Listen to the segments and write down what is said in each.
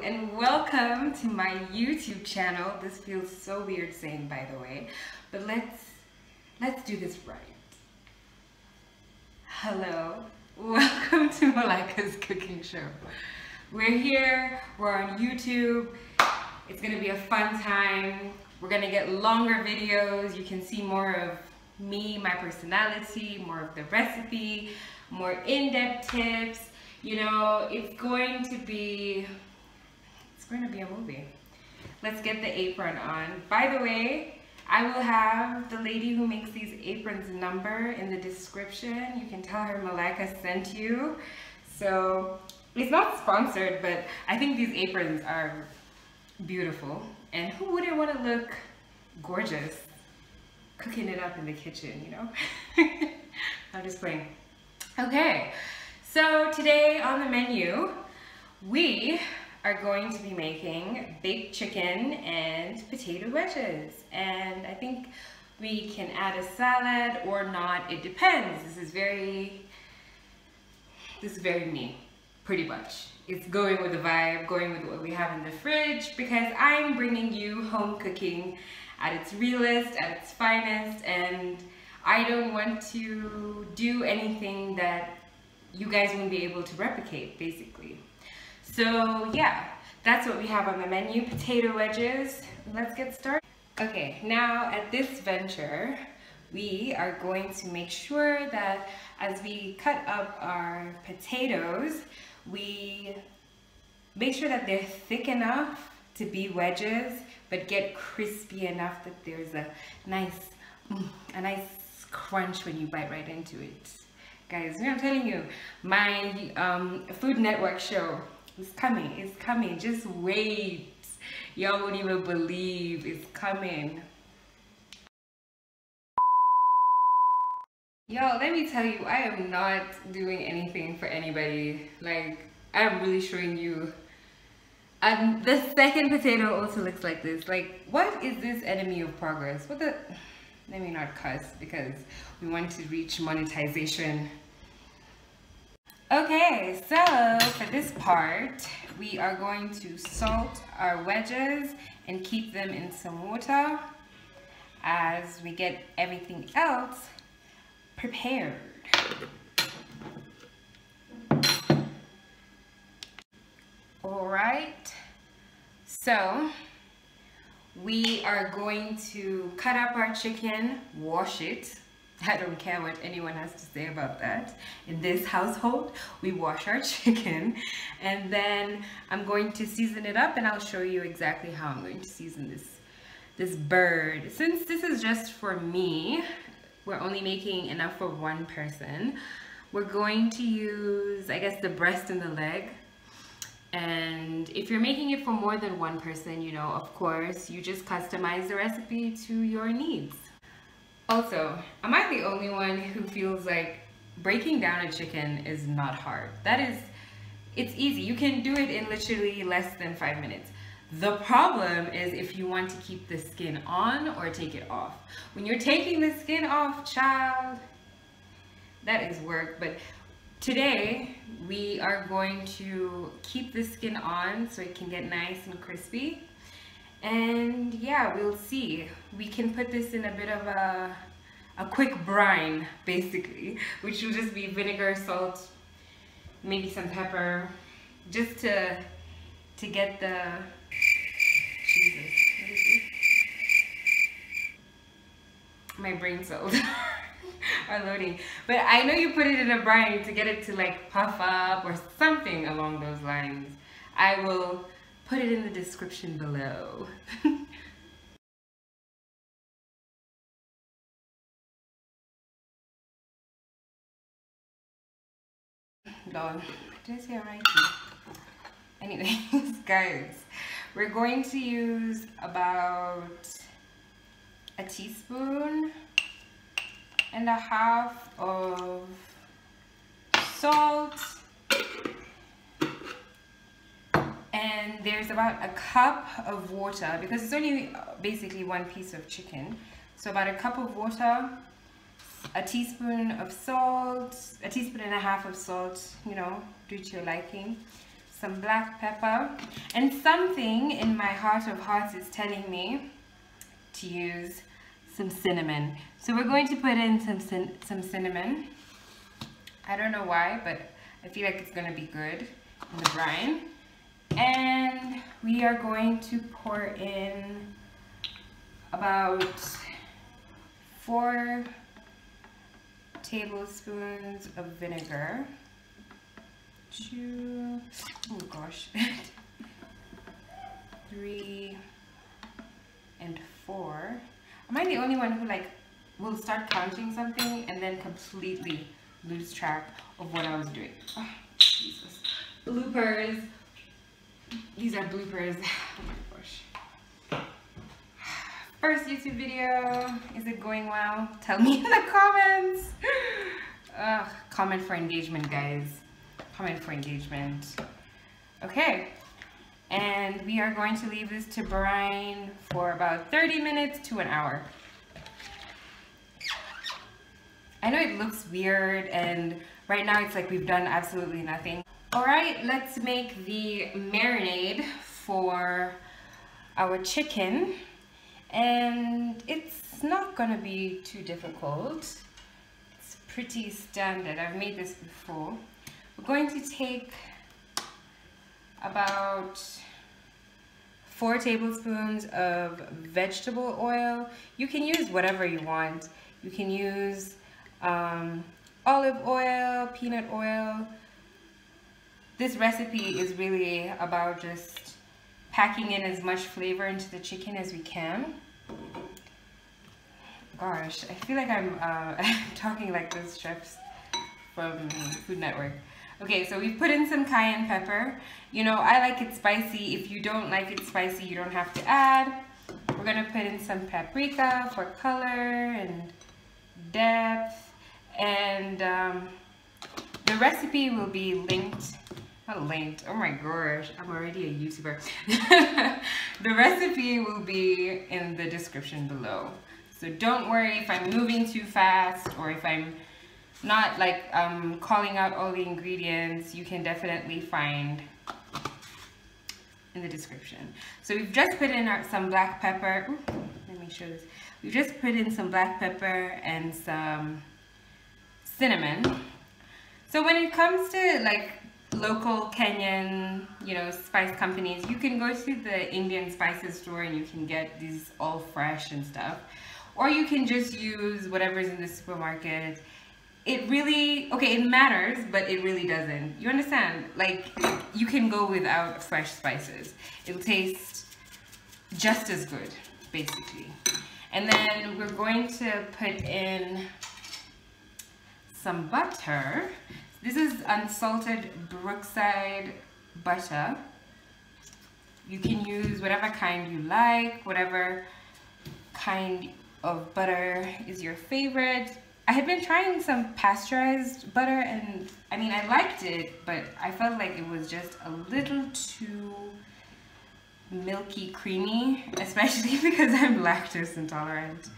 and welcome to my YouTube channel. This feels so weird saying, by the way, but let's do this right. Hello, welcome to Malaika's cooking show. We're here, we're on YouTube. It's gonna be a fun time. We're gonna get longer videos. You can see more of me, my personality, more of the recipe, more in-depth tips. You know, it's going to be a movie. Let's get the apron on. By the way, I will have the lady who makes these aprons number in the description. You can tell her Malaika sent you. So it's not sponsored, but I think these aprons are beautiful. And who wouldn't want to look gorgeous cooking it up in the kitchen, you know? I'm just playing. Okay, so today on the menu, we are going to be making baked chicken and potato wedges. And I think we can add a salad or not, it depends. This is very me, pretty much. It's going with the vibe, going with what we have in the fridge, because I'm bringing you home cooking at its realest, at its finest, and I don't want to do anything that you guys won't be able to replicate, basically. So yeah, that's what we have on the menu, potato wedges. Let's get started. Okay, now at this venture, we are going to make sure that as we cut up our potatoes, we make sure that they're thick enough to be wedges, but get crispy enough that there's a nice crunch when you bite right into it. Guys, I'm telling you, my Food Network show is coming. It's coming. Just wait. Y'all won't even believe it's coming. Y'all, let me tell you, I am not doing anything for anybody. Like, I'm really showing you. The second potato also looks like this. Like, what is this enemy of progress? What the? Let me not cuss because we want to reach monetization. Okay, so for this part, we are going to salt our wedges and keep them in some water as we get everything else prepared. All right, so we are going to cut up our chicken, wash it. I don't care what anyone has to say about that. In this household, we wash our chicken, and then I'm going to season it up, and I'll show you exactly how I'm going to season this bird. Since this is just for me, we're only making enough for one person. We're going to use, I guess, the breast and the leg. And if you're making it for more than one person, you know, of course, you just customize the recipe to your needs. Also, am I the only one who feels like breaking down a chicken is not hard? It's easy. You can do it in literally less than 5 minutes. The problem is if you want to keep the skin on or take it off. When you're taking the skin off, child, that is work. But today, we are going to keep the skin on so it can get nice and crispy. And yeah, we'll see. We can put this in a bit of a quick brine, basically, which will just be vinegar, salt, maybe some pepper, just to get the, Jesus, what is this? My brain cells are loading. But I know you put it in a brine to get it to like puff up or something along those lines. I will put it in the description below. Dog, did I say it right? Anyways, guys, we're going to use about a teaspoon and a half of salt. And there's about a cup of water, because it's only basically one piece of chicken. So about a cup of water, a teaspoon of salt, a teaspoon and a half of salt, you know, do to your liking. some black pepper, and something in my heart of hearts is telling me to use some cinnamon. So we're going to put in some cinnamon. I don't know why, but I feel like it's gonna be good in the brine. And we are going to pour in about 4 tablespoons of vinegar. 2, oh gosh, 3 and 4. Am I the only one who like will start counting something and then completely lose track of what I was doing? Oh, Jesus. Bloopers. These are bloopers. Oh my gosh. First YouTube video. Is it going well? Tell me in the comments. Comment for engagement, guys. Comment for engagement. Okay. And we are going to leave this to brine for about 30 minutes to an hour. I know it looks weird and right now it's like we've done absolutely nothing. Alright, let's make the marinade for our chicken. And it's not gonna be too difficult. It's pretty standard. I've made this before. We're going to take about 4 tablespoons of vegetable oil. You can use whatever you want. You can use olive oil, peanut oil. This recipe is really about just packing in as much flavor into the chicken as we can. Gosh, I feel like I'm talking like those chefs from Food Network. Okay, so we've put in some cayenne pepper. You know, I like it spicy. If you don't like it spicy, you don't have to add. We're gonna put in some paprika for color and depth. And the recipe will be linked. Not linked, oh my gosh, I'm already a YouTuber. The recipe will be in the description below. So don't worry if I'm moving too fast or if I'm not like calling out all the ingredients. You can definitely find in the description. So we've just put in some black pepper. Ooh, let me show this. We've just put in some black pepper and some cinnamon. So when it comes to like local Kenyan, you know, spice companies, you can go to the Indian spices store and you can get these all fresh and stuff, or you can just use whatever's in the supermarket. It really, okay, it matters, but it really doesn't. You understand? Like, you can go without fresh spices. It'll taste just as good, basically. And then we're going to put in some butter. This is unsalted Brookside butter. You can use whatever kind you like, whatever kind of butter is your favorite. I had been trying some pasteurized butter and I mean I liked it, but I felt like it was just a little too milky creamy, especially because I'm lactose intolerant.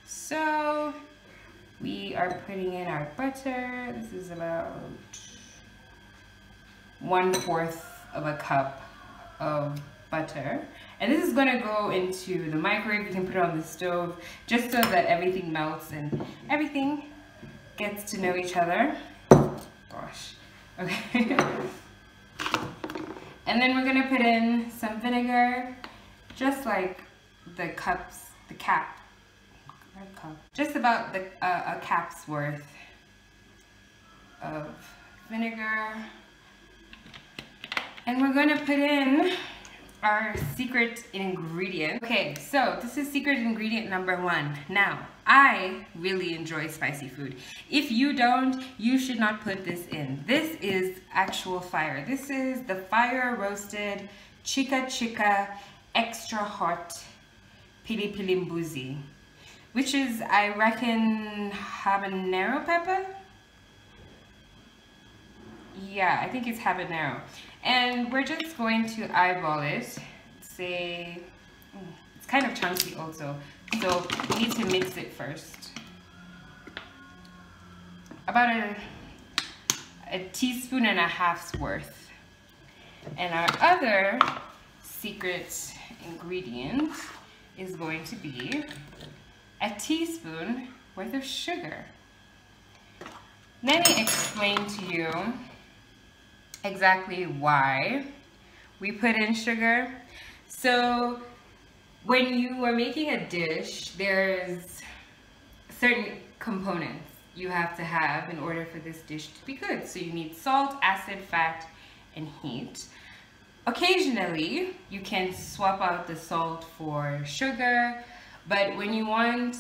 So we are putting in our butter. This is about 1/4 of a cup of butter. And this is gonna go into the microwave. You can put it on the stove just so that everything melts and everything gets to know each other. Gosh, okay. And then we're gonna put in some vinegar, just like the cap, just about a cap's worth of vinegar. And we're gonna put in our secret ingredient. Okay, so this is secret ingredient number 1. Now, I really enjoy spicy food. If you don't, you should not put this in. This is actual fire. This is the fire roasted chica extra hot pili pili mbuzi, which is, I reckon, habanero pepper. Yeah, I think it's habanero. And we're just going to eyeball it. Say, it's kind of chunky also, so we need to mix it first. About a teaspoon and a half's worth And our other secret ingredient is going to be a teaspoon worth of sugar. Let me explain to you exactly why we put in sugar. So when you are making a dish, there's certain components you have to have in order for this dish to be good. So you need salt, acid, fat, and heat. Occasionally, you can swap out the salt for sugar, but when you want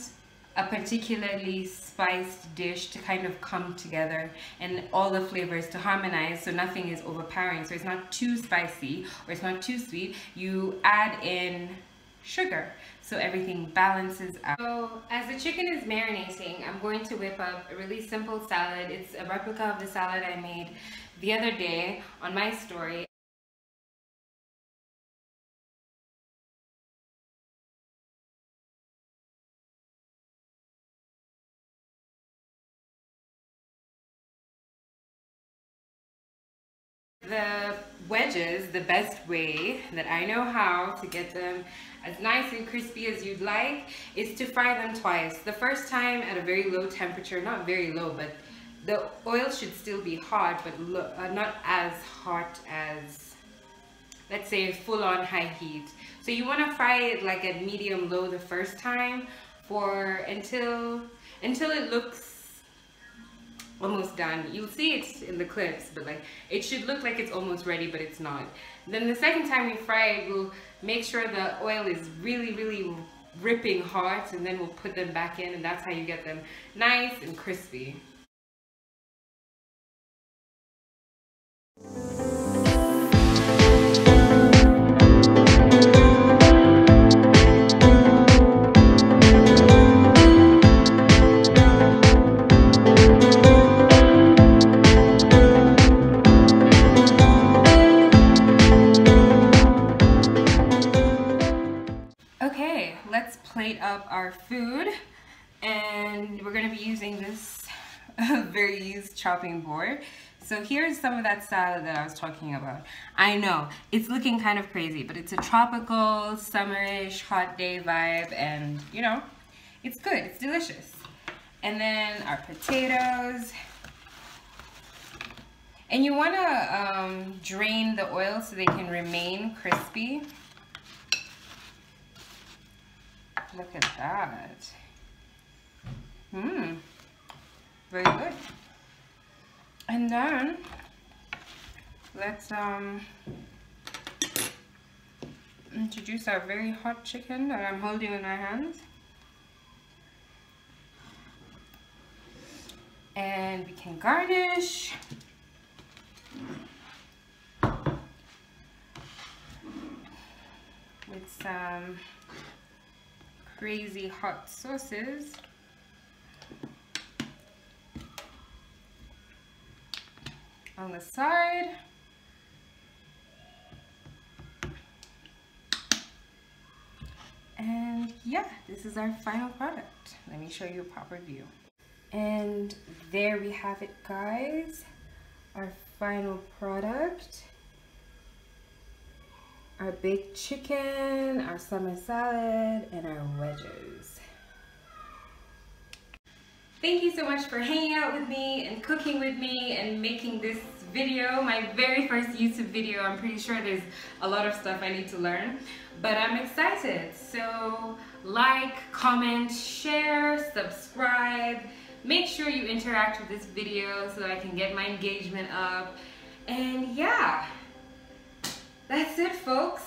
a particularly spiced dish to kind of come together and all the flavors to harmonize so nothing is overpowering, so it's not too spicy or it's not too sweet, you add in sugar so everything balances out. So as the chicken is marinating, I'm going to whip up a really simple salad. It's a replica of the salad I made the other day on my story. The wedges, the best way that I know how to get them as nice and crispy as you'd like is to fry them twice. The first time at a very low temperature, not very low, but the oil should still be hot, but not as hot as, let's say, full-on high heat. So you want to fry it like at medium-low the first time until it looks almost done. You'll see it in the clips, but like it should look like it's almost ready, but it's not. Then the second time we fry it, we'll make sure the oil is really ripping hot, and then we'll put them back in, and that's how you get them nice and crispy. Okay, let's plate up our food, and we're going to be using this very used chopping board. So here's some of that salad that I was talking about. I know, it's looking kind of crazy, but it's a tropical, summerish, hot day vibe, and you know, it's good, it's delicious. And then our potatoes. And you want to drain the oil so they can remain crispy. Look at that. Very good. And then let's introduce our very hot chicken that I'm holding in my hands. And we can garnish with some crazy hot sauces. On the side. And yeah, this is our final product. Let me show you a proper view. And there we have it, guys. Our final product. Our baked chicken, our summer salad, and our wedges. Thank you so much for hanging out with me and cooking with me and making this video, my very first YouTube video. I'm pretty sure there's a lot of stuff I need to learn, but I'm excited. So like, comment, share, subscribe. Make sure you interact with this video so that I can get my engagement up. And yeah, that's it, folks.